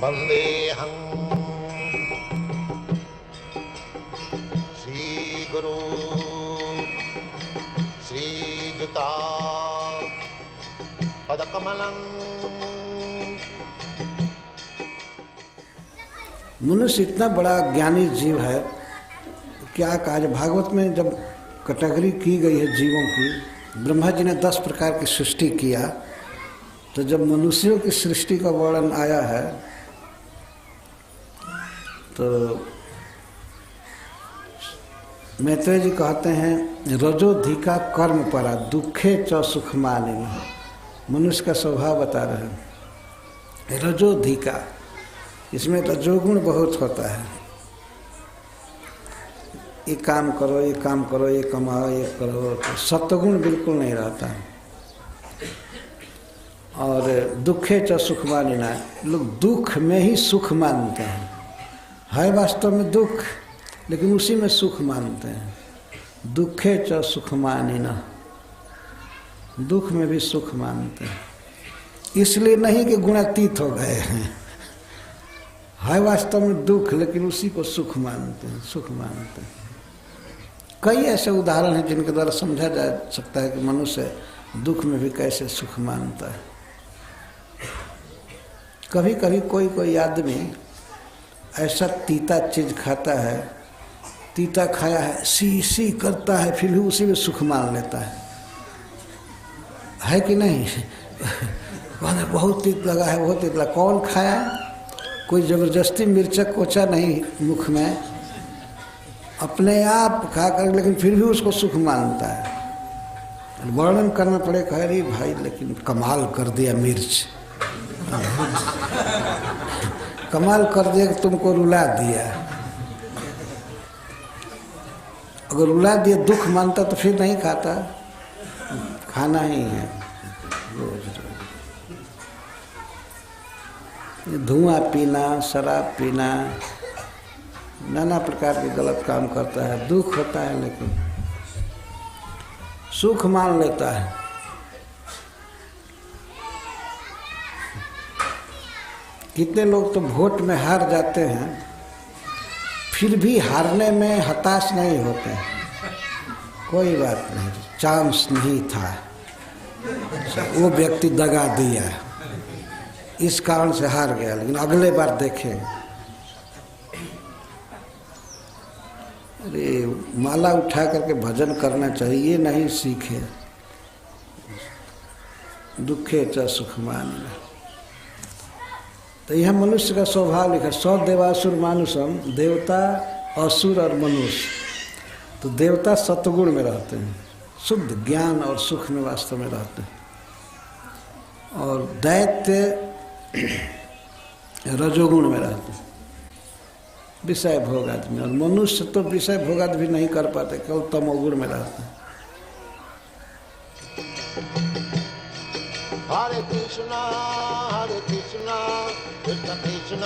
वंदेहं श्रीगुरु श्रीयुता पदकमलं। मनुष्य इतना बड़ा ज्ञानी जीव है, क्या काज। भागवत में जब कैटेगरी की गई है जीवों की, ब्रह्मा जी ने 10 प्रकार की सृष्टि किया, तो जब मनुष्यों की सृष्टि का वर्णन आया है तो मैत्रेय जी कहते हैं रजोधिका कर्म परा दुखे च सुख मालिनी। मनुष्य का स्वभाव बता रहे हैं रजोधिका, इसमें रजोगुण बहुत होता है। ये काम करो, ये काम करो, ये कमाओ, ये करो, तो सत्वगुण बिल्कुल नहीं रहता है। और दुखे च सुख मानिना, लोग दुख में ही सुख मानते हैं। है वास्तव में दुख, लेकिन उसी में सुख मानते हैं। दुखे च सुख मानिना, दुख में भी सुख मानते हैं। इसलिए नहीं कि गुणातीत हो गए हैं, है वास्तव में दुख, लेकिन उसी को सुख मानते हैं, सुख मानते हैं। कई ऐसे उदाहरण हैं जिनके द्वारा समझा जा सकता है कि मनुष्य दुख में भी कैसे सुख मानता है। कभी कभी कोई आदमी ऐसा तीता चीज खाता है, तीता खाया है, सी करता है, फिर भी उसी में सुख मान लेता है कि नहीं? बहुत तीत लगा है, बहुत तीत लगा। कौन खाया? कोई जबरदस्ती मिर्चक कोचा नहीं मुख में, अपने आप खा कर, लेकिन फिर भी उसको सुख मानता है। वर्णन करना पड़े, कह रही भाई लेकिन कमाल कर दिया मिर्च, कमाल कर दिया कि तुमको रुला दिया। अगर रुला दिया दुख मानता तो फिर नहीं खाता, खाना ही है रोज रोज। धुआं पीना, शराब पीना, नाना प्रकार के गलत काम करता है, दुख होता है, लेकिन सुख मान लेता है। कितने लोग तो वोट में हार जाते हैं, फिर भी हारने में हताश नहीं होते हैं। कोई बात नहीं, चांस नहीं था, वो व्यक्ति दगा दिया, इस कारण से हार गया, लेकिन अगले बार देखें। अरे माला उठा करके भजन करना चाहिए, नहीं सीखे। दुखे च सुख मानिना। तो यह मनुष्य का स्वभाव लिखा, सौ देवासुर मानुषम, देवता, असुर और मनुष्य। तो देवता सत्वगुण में रहते हैं, शुद्ध ज्ञान और सुख में वास्तव में रहते हैं। और दैत्य रजोगुण में रहते हैं, विषय भोगाद में। और मनुष्य तो विषय भोगाद भी नहीं कर पाते, केवल तमोगुण में रहते हैं। हरे कृष्णा कृष्ण कृष्ण